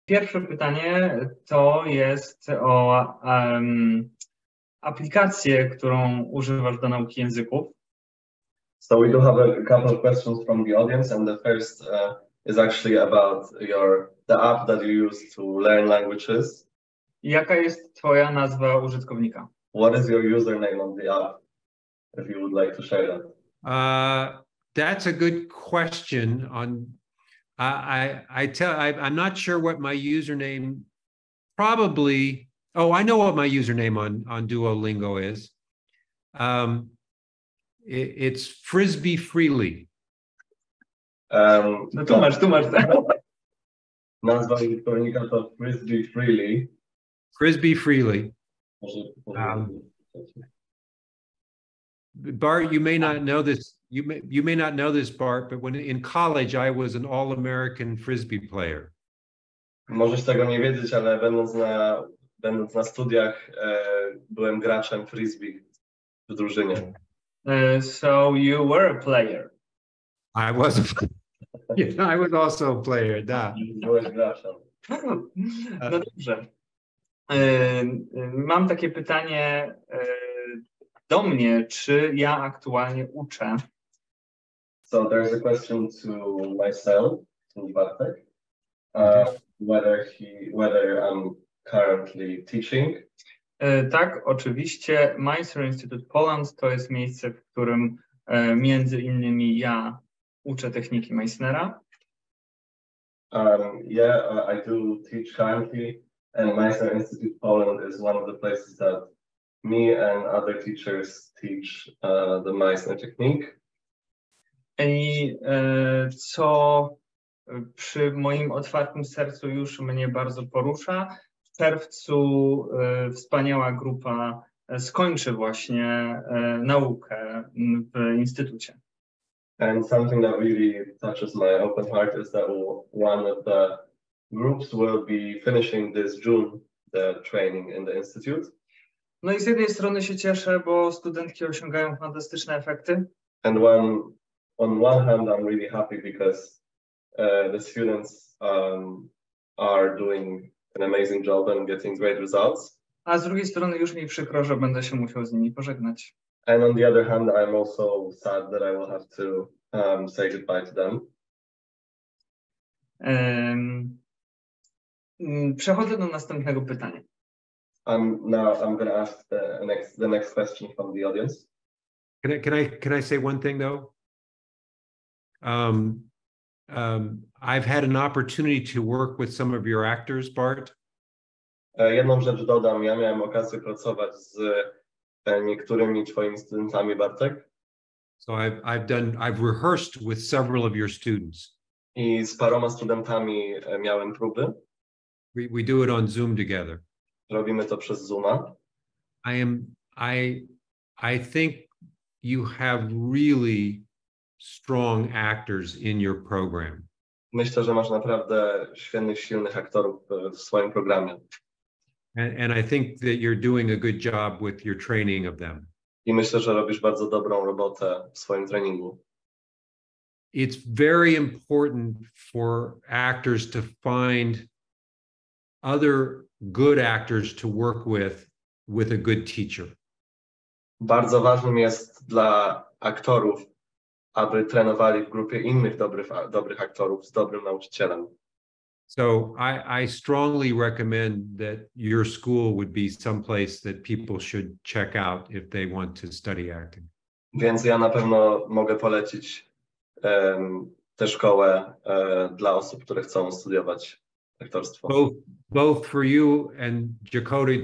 Pierwsze pytanie to jest o aplikację, którą używasz do nauki języków. So we do have a couple of questions from the audience, and the first is actually about the app that you use to learn languages. Jaka jest twoja nazwa użytkownika? What is your username on the app, if you would like to share that? That's a good question. I'm not sure what my username. Probably. Oh, I know what my username on Duolingo is. It's Frisbee Freely. No tłumacz. Nazwa użytkownika to Frisbee Freely. Frisbee Freely. Bart, you may not know this. You may not know this, Bart, but when in college I was an All-American Frisbee player. Możesz tego nie wiedzieć, ale będąc na studiach byłem graczem frisbee w drużynie. So you were a player. I was also a player, da. Byłeś graczem. No dobrze. Mam takie pytanie do mnie, czy ja aktualnie uczę? So there's a question to myself, to Bartek, whether I'm currently teaching. Tak, oczywiście. Meisner Institute Poland to jest miejsce, w którym między innymi ja uczę techniki Meisnera. Yeah, I do teach currently, and Meisner Institute Poland is one of the places that me and other teachers teach the Meisner technique. I co przy moim otwartym sercu już mnie bardzo porusza. W czerwcu wspaniała grupa skończy właśnie naukę w instytucie. And something that really touches my open heart is that one of the groups will be finishing this June the training in the institute. No i z jednej strony się cieszę, bo studentki osiągają fantastyczne efekty. And on one hand, I'm really happy because the students are doing an amazing job and getting great results. A z drugiej strony już mi przykro, że będę się musiał z nimi pożegnać. And on the other hand, I'm also sad that I will have to say goodbye to them. Przechodzę do następnego pytania. Now I'm going to ask the next question from the audience. Can I say one thing though? I've had an opportunity to work with some of your actors, Bart. Jedną rzecz dodam, ja miałem okazję pracować z niektórymi twoimi studentami, Bartek. So I've rehearsed with several of your students. I z paroma studentami miałem próby. We do it on Zoom together. Robimy to przez Zooma. I think you have really strong actors in your program. Myślę, że masz naprawdę świetnych, silnych aktorów w swoim programie. And I think that you're doing a good job with your training of them. I myślę, że robisz bardzo dobrą robotę w swoim treningu. It's very important for actors to find other good actors to work with a good teacher. Bardzo ważnym jest dla aktorów, aby trenowali w grupie innych dobrych aktorów z dobrym nauczycielem. So I strongly recommend that your school would be someplace that people should check out if they want to study acting. Więc ja na pewno mogę polecić tę szkołę dla osób, które chcą studiować aktorstwo. Both for you and Jacody,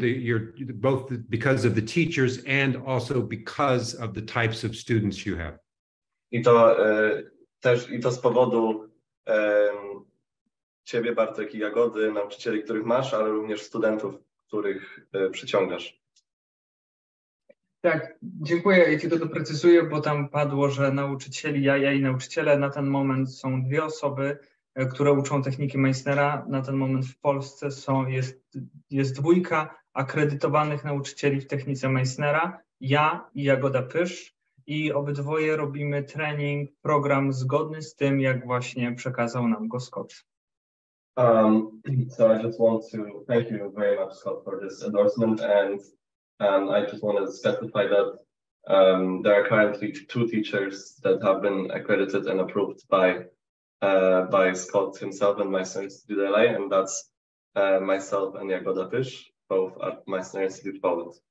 both because of the teachers and also because of the types of students you have. I to też z powodu ciebie, Bartek, i Jagody, nauczycieli, których masz, ale również studentów, których przyciągasz. Tak, dziękuję. I tylko doprecyzuję, bo tam padło, że nauczycieli, ja i nauczyciele, na ten moment są dwie osoby, które uczą techniki Meisnera. Na ten moment w Polsce jest dwójka akredytowanych nauczycieli w technice Meisnera, ja i Jagoda Pysz, i obydwoje robimy trening, program zgodny z tym, jak właśnie przekazał nam go Scott. So I just want to thank you very much, Scott, for this endorsement, and I just want to specify that there are currently 2 teachers that have been accredited and approved by Scott himself and Meisner Institute LA, and that's myself and Jagoda Pysz, both at Meisner Institute Poland.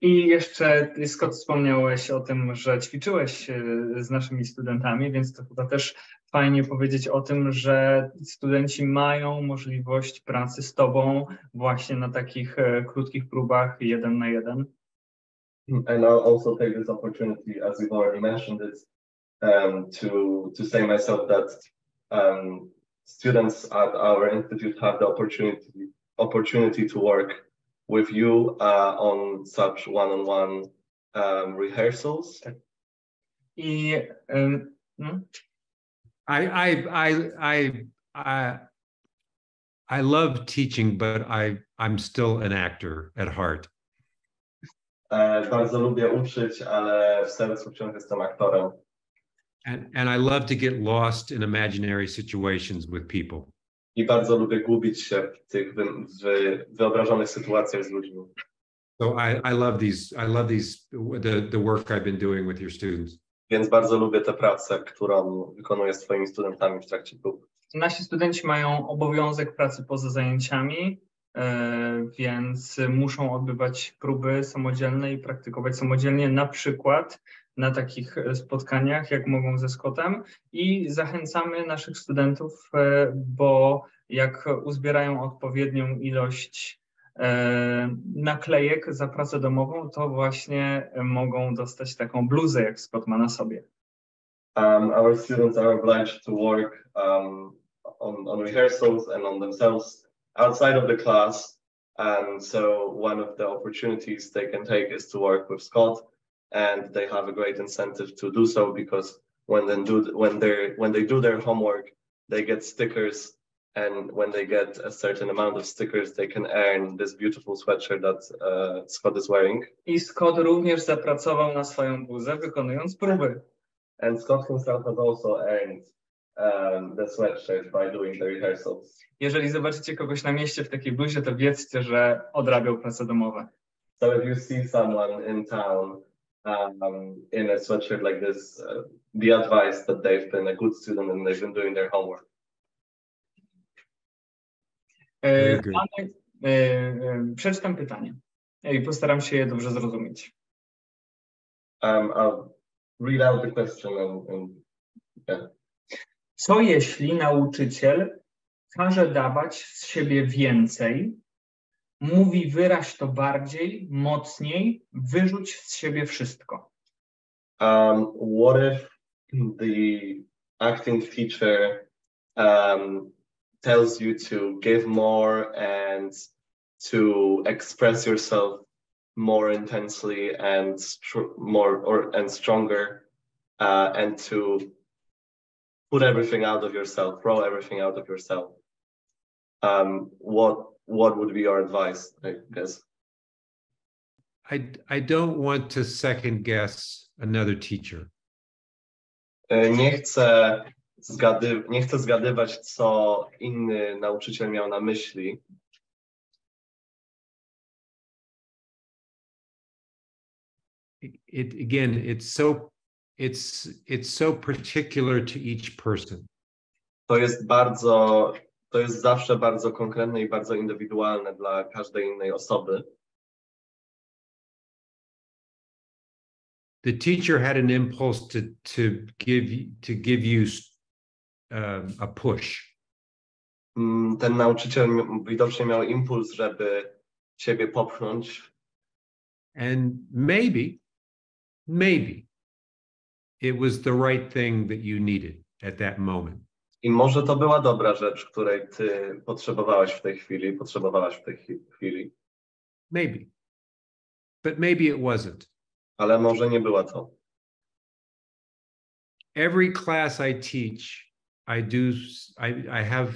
I jeszcze, Scott, wspomniałeś o tym, że ćwiczyłeś z naszymi studentami, więc to chyba też fajnie powiedzieć o tym, że studenci mają możliwość pracy z tobą właśnie na takich krótkich próbach 1 na 1. And I'll also take this opportunity, as we've already mentioned it, to say myself that students at our institute have the opportunity to work with you on such one-on-one rehearsals. I love teaching, but I'm still an actor at heart. Bardzo lubię uczyć, ale w sercu wciąż jestem aktorem. And I love to get lost in imaginary situations with people. I bardzo lubię gubić się w tych wyobrażonych sytuacjach z ludźmi. So I love the work I've been doing with your students. Więc bardzo lubię tę pracę, którą wykonuję z twoimi studentami w trakcie prób. Nasi studenci mają obowiązek pracy poza zajęciami, więc muszą odbywać próby samodzielne i praktykować samodzielnie, na przykład na takich spotkaniach, jak mogą ze Scottem, i zachęcamy naszych studentów, bo jak uzbierają odpowiednią ilość naklejek za pracę domową, to właśnie mogą dostać taką bluzę, jak Scott ma na sobie. Our students are obliged to work on rehearsals and on themselves outside of the class, and so one of the opportunities they can take is to work with Scott, and they have a great incentive to do so, because when they do their homework, they get stickers, and when they get a certain amount of stickers, they can earn this beautiful sweatshirt that Scott is wearing. I Scott również zapracował na swoją bluzę, wykonując próby. And Scott himself has also earned the sweatshirt by doing the rehearsals. Jeżeli zobaczycie kogoś na mieście w takiej bluzie, to wiedzcie, że odrabiał prace domowe. So if you see someone in town in a sweatshirt like this, the advice that they've been a good student and they've been doing their homework. Przeczytam pytanie i postaram się je dobrze zrozumieć. I'll read out the question and yeah. Co jeśli nauczyciel każe dawać z siebie więcej, mówi wyraź to bardziej, mocniej, wyrzuć z siebie wszystko? What if the acting teacher tells you to give more and to express yourself more intensely and stronger, and to put everything out of yourself, throw everything out of yourself? What would be your advice, I guess? I don't want to second guess another teacher. Nie chcę zgadywać, co inny nauczyciel miał na myśli. It's so particular to each person. To jest zawsze bardzo konkretne i bardzo indywidualne dla każdej innej osoby. The teacher had an impulse to give you a push. Ten nauczyciel widocznie miał impuls, żeby ciebie popchnąć. And maybe it was the right thing that you needed at that moment. I może to była dobra rzecz, której ty potrzebowałaś w tej chwili. Maybe. But maybe it wasn't. Ale może nie była to. Every class I teach, I have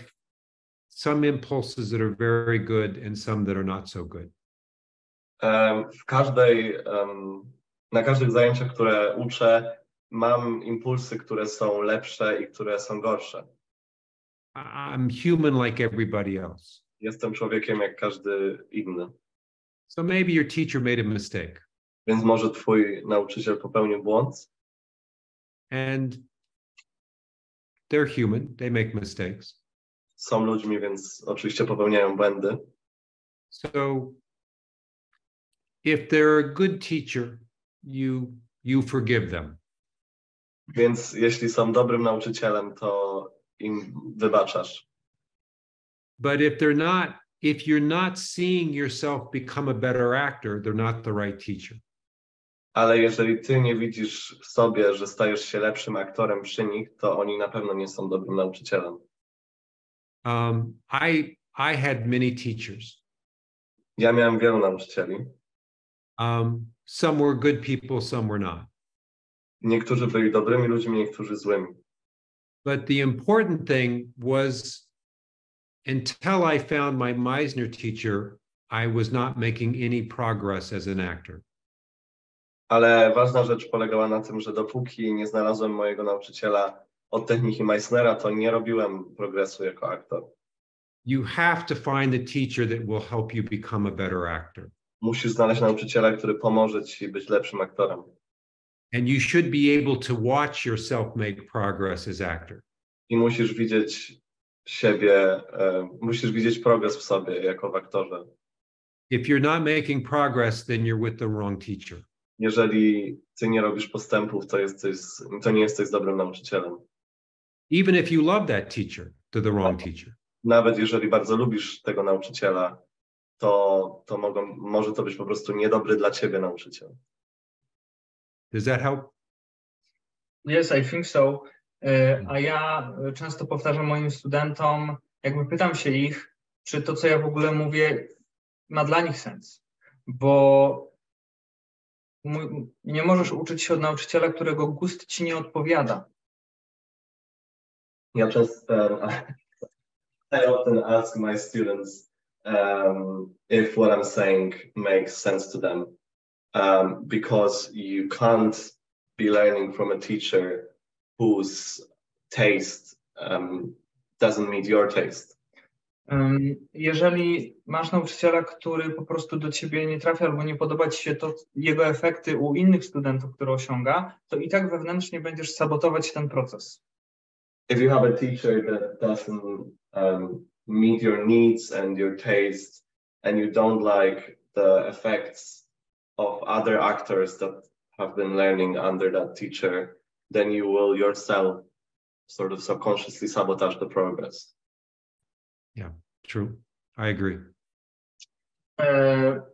some impulses that are very good and some that are not so good. Na każdych zajęciach, które uczę, mam impulsy, które są lepsze i które są gorsze. I'm human like everybody else. Jestem człowiekiem jak każdy inny. So maybe your teacher made a mistake. Więc może twój nauczyciel popełnił błąd. And they're human, they make mistakes. Są ludźmi, więc oczywiście popełniają błędy. So if they're a good teacher, you forgive them. Więc jeśli są dobrym nauczycielem, to im wybaczasz. But if you're not seeing yourself become a better actor, they're not the right teacher. Ale jeżeli ty nie widzisz w sobie, że stajesz się lepszym aktorem przy nich, to oni na pewno nie są dobrym nauczycielem. I had many teachers. Ja miałem wielu nauczycieli. Some were good people, some were not. Niektórzy byli dobrymi ludźmi, niektórzy złymi. But the important thing was, until I found my Meisner teacher, I was not making any progress as an actor. Ale ważna rzecz polegała na tym, że dopóki nie znalazłem mojego nauczyciela od techniki Meisnera, to nie robiłem progresu jako aktor. You have to find the teacher that will help you become a better actor. Musisz znaleźć nauczyciela, który pomoże ci być lepszym aktorem. And you should be able to watch yourself make progress as actor. I musisz widzieć siebie, musisz widzieć progres w sobie jako w aktorze. If you're not making progress, then you're with the wrong teacher. Jeżeli ty nie robisz postępów, to nie jesteś dobrym nauczycielem. Even if you love that teacher, to the wrong teacher. Nawet jeżeli bardzo lubisz tego nauczyciela, to może to być po prostu niedobry dla ciebie nauczyciel. Does that help? Yes, I think so. A ja często powtarzam moim studentom, jakby pytam się ich, czy to, co ja w ogóle mówię, ma dla nich sens. Bo nie możesz uczyć się od nauczyciela, którego gust ci nie odpowiada. Ja często I often ask my students if what I'm saying makes sense to them, because you can't be learning from a teacher whose taste doesn't meet your taste. Jeżeli masz nauczyciela, który po prostu do ciebie nie trafia albo nie podoba ci się to, jego efekty u innych studentów, które osiąga, to i tak wewnętrznie będziesz sabotować ten proces. If you have a teacher that doesn't meet your needs and your taste, and you don't like the effects of other actors that have been learning under that teacher, then you will yourself sort of subconsciously sabotage the progress. Yeah, true. I agree.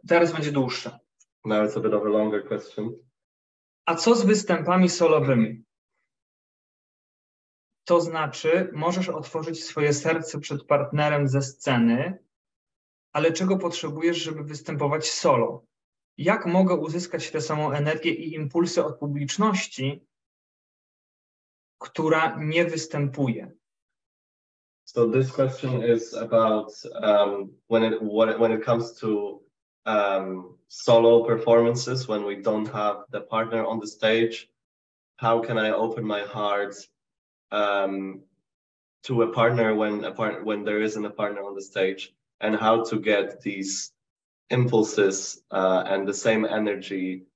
Teraz będzie dłuższe. Now it's a bit of a longer question. A co z występami solowymi? To znaczy, możesz otworzyć swoje serce przed partnerem ze sceny, ale czego potrzebujesz, żeby występować solo? Jak mogę uzyskać tę samą energię i impulsy od publiczności, która nie występuje? So this question is about when it comes to solo performances, when we don't have the partner on the stage, how can I open my heart to a partner when there isn't a partner on the stage, and how to get these impulses and the same energy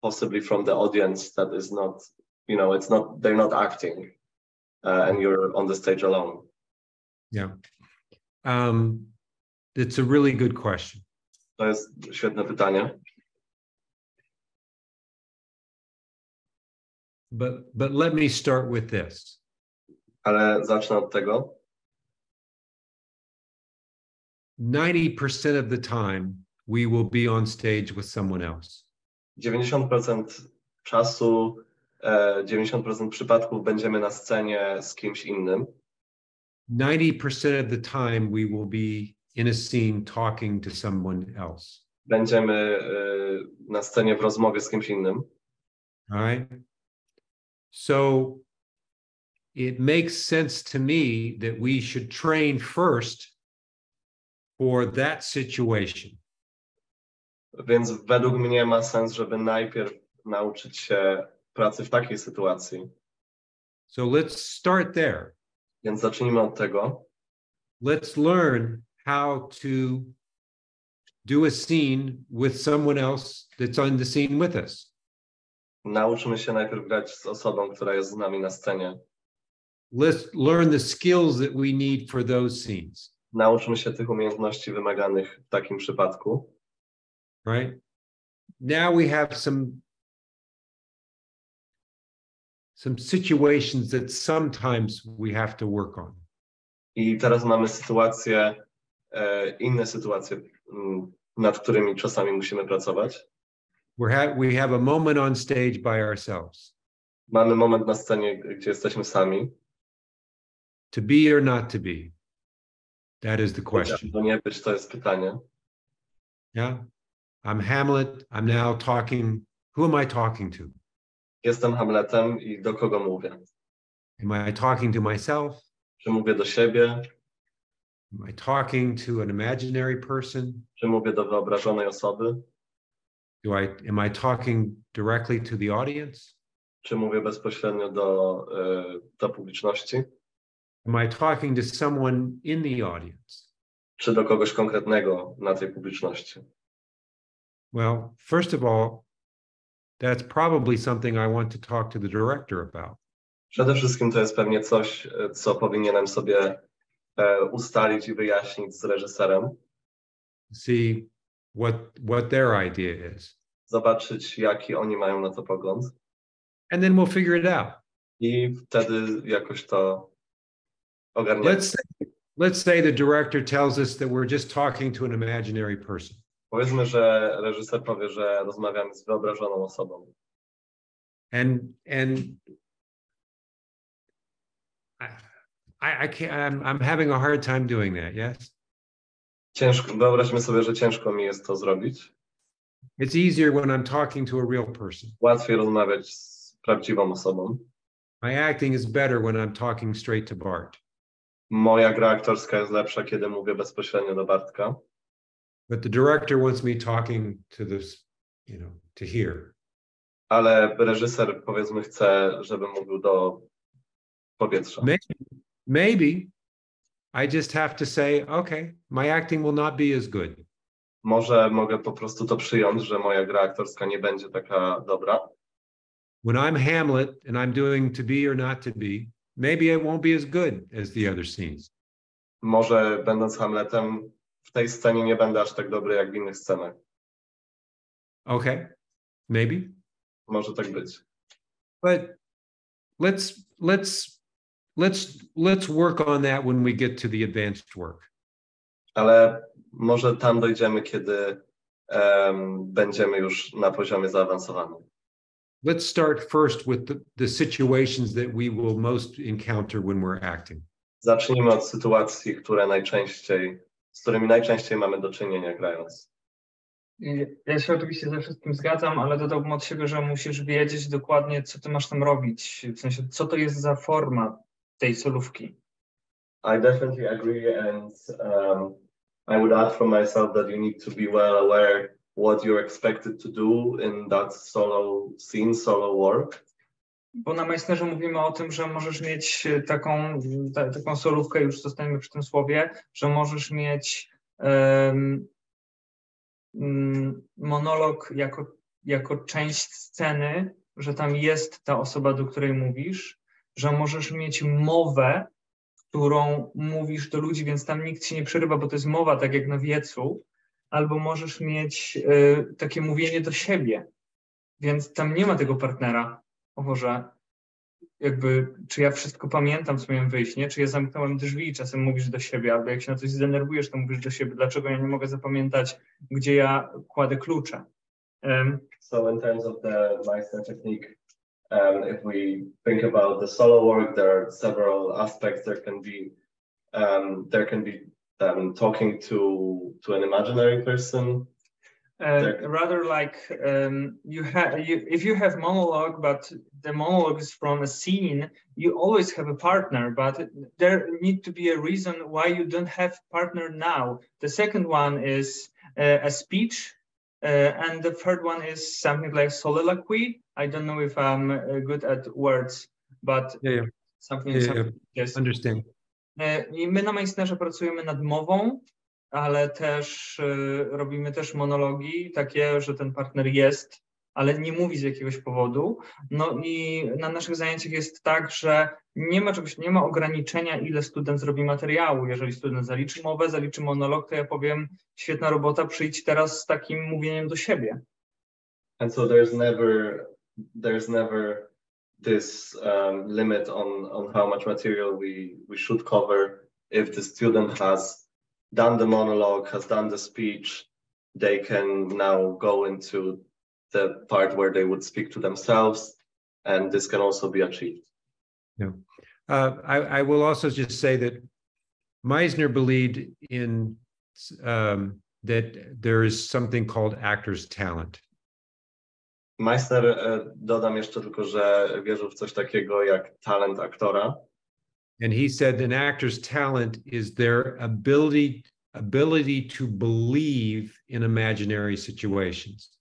possibly from the audience that is not, they're not acting and you're on the stage alone. Yeah. It's a really good question. To jest świetne pytanie. But let me start with this. Ale zacznę od tego. 90% of the time we will be on stage with someone else. 90% czasu, 90% przypadków będziemy na scenie z kimś innym. 90% of the time we will be in a scene talking to someone else. Będziemy na scenie w rozmowie z kimś innym. All right. So it makes sense to me that we should train first for that situation. Więc według mnie ma sens, żeby najpierw nauczyć się pracy w takiej sytuacji. So let's start there. Więc zacznijmy od tego. let's learn how to do a scene with someone else that's on the scene with us. Nauczmy się najpierw grać z osobą, która jest z nami na scenie. Let's learn the skills that we need for those scenes. Nauczmy się tych umiejętności wymaganych w takim przypadku. Right? Now we have some situations that sometimes we have to work on. I teraz mamy inne sytuacje, nad którymi czasami musimy pracować. We have a moment on stage by ourselves. Mamy moment na scenie, gdzie jesteśmy sami. To be or not to be? That is the question. To nie być, to jest pytanie. Yeah? I'm Hamlet. I'm now talking. Who am I talking to? Jestem Hamletem i do kogo mówię? Am I talking to myself? Czy mówię do siebie? Am I talking to an imaginary person? Czy mówię do wyobrażonej osoby? Am I talking directly to the audience? Czy mówię bezpośrednio do publiczności? Am I talking to someone in the audience? Czy do kogoś konkretnego na tej publiczności? Well, first of all, that's probably something I want to talk to the director about. Przede wszystkim to jest pewnie coś, co powinienem sobie ustalić i wyjaśnić z reżyserem. See what their idea is. Zobaczyć, jaki oni mają na to pogląd. And then we'll figure it out. I wtedy jakoś to ogarniemy. Let's say the director tells us that we're just talking to an imaginary person. Powiedzmy, że reżyser powie, że rozmawiamy z wyobrażoną osobą. And I can't, I'm having a hard time doing that, yes? Wyobraźmy sobie, że ciężko mi jest to zrobić. It's easier when I'm talking to a real person. Łatwiej rozmawiać z prawdziwą osobą. My acting is better when I'm talking straight to Bart. Moja gra aktorska jest lepsza, kiedy mówię bezpośrednio do Bartka. But the director wants me talking to this, to here. Ale reżyser, powiedzmy, chce, żebym mówił do powietrza. Maybe I just have to say, okay, my acting will not be as good. Może mogę po prostu to przyjąć, że moja gra aktorska nie będzie taka dobra. When I'm Hamlet and I'm doing to be or not to be, maybe it won't be as good as the other scenes. Może będąc Hamletem, w tej scenie nie będę aż tak dobry jak w innych scenach. Okay, maybe. Może tak być. But let's work on that when we get to the advanced work. Ale może tam dojdziemy, kiedy będziemy już na poziomie zaawansowanym. Let's start first with the situations that we will most encounter when we're acting. Zacznijmy od sytuacji, z którymi najczęściej mamy do czynienia grając. Ja się oczywiście ze wszystkim zgadzam, ale dodałbym od siebie, że musisz wiedzieć dokładnie, co ty masz tam robić. W sensie, co to jest za forma tej solówki. I definitely agree, and I would add from myself that you need to be well aware what you're expected to do in that solo scene, solo work. Bo na Meisnerze mówimy o tym, że możesz mieć taką solówkę, już zostaniemy przy tym słowie, że możesz mieć monolog jako część sceny, że tam jest ta osoba, do której mówisz, że możesz mieć mowę, którą mówisz do ludzi, więc tam nikt ci nie przerywa, bo to jest mowa, tak jak na wiecu, albo możesz mieć takie mówienie do siebie, więc tam nie ma tego partnera. O Boże, czy ja wszystko pamiętam, co miałem wyjść, nie? Czy ja zamknąłem drzwi i czasem mówisz do siebie, albo jak się na coś zdenerwujesz, to mówisz do siebie, dlaczego ja nie mogę zapamiętać, gdzie ja kładę klucze. So in terms of the Meisner technique, if we think about the solo work, there are several aspects. There can be talking to an imaginary person. Rather like if you have monologue, but the monologue is from a scene, you always have a partner, but there need to be a reason why you don't have partner now. The second one is a speech, and the third one is something like soliloquy. I don't know if I'm good at words, but something. Yes. Understand. I my na Meisnerze pracujemy nad mową, ale też robimy też monologi takie, że ten partner jest, ale nie mówi z jakiegoś powodu. No i na naszych zajęciach jest tak, że nie ma ograniczenia, ile student zrobi materiału. Jeżeli student zaliczy mowę, zaliczy monolog, to ja powiem, świetna robota, przyjdź teraz z takim mówieniem do siebie. And so there's never this limit on how much material we should cover. If the student has done the monologue, has done the speech, they can now go into the part where they would speak to themselves, and this can also be achieved. Yeah. I will also just say that Meisner believed in that there is something called actor's talent. Meisner, dodam jeszcze tylko, że wierzył w coś takiego jak talent aktora. And he said an actor's talent is their ability to believe in imaginary situations.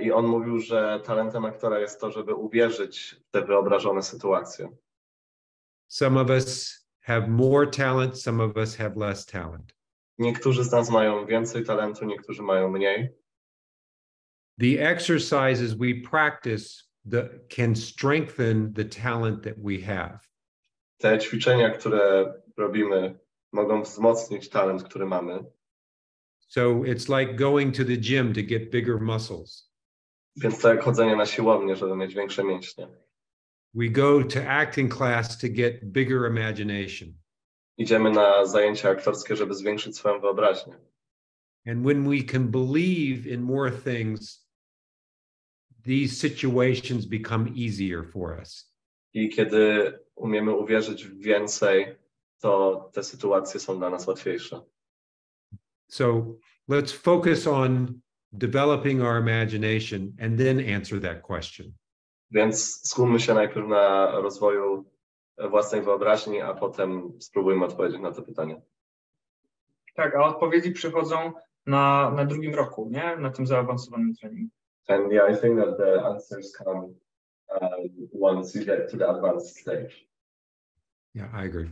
I on mówił, że talentem aktora jest to, żeby uwierzyć w te wyobrażone sytuacje. Some of us have more talent, some of us have less talent. Niektórzy z nas mają więcej talentu, niektórzy mają mniej. The exercises we practice can strengthen the talent that we have. Te ćwiczenia, które robimy, mogą wzmocnić talent, który mamy. So it's like going to the gym to get bigger muscles. Więc to jak chodzenie na siłownię, żeby mieć większe mięśnie. We go to acting class to get bigger imagination. Idziemy na zajęcia aktorskie, żeby zwiększyć swoją wyobraźnię. And when we can believe in more things, these situations become easier for us. I kiedy umiemy uwierzyć w więcej, to te sytuacje są dla nas łatwiejsze. So let's focus on developing our imagination and then answer that question. Więc skupmy się najpierw na rozwoju własnej wyobraźni, a potem spróbujmy odpowiedzieć na to pytanie. Tak, a odpowiedzi przychodzą na drugim roku, nie? Na tym zaawansowanym treningu. And yeah, I think that the answers come once you get to the advanced stage. Yeah, I agree.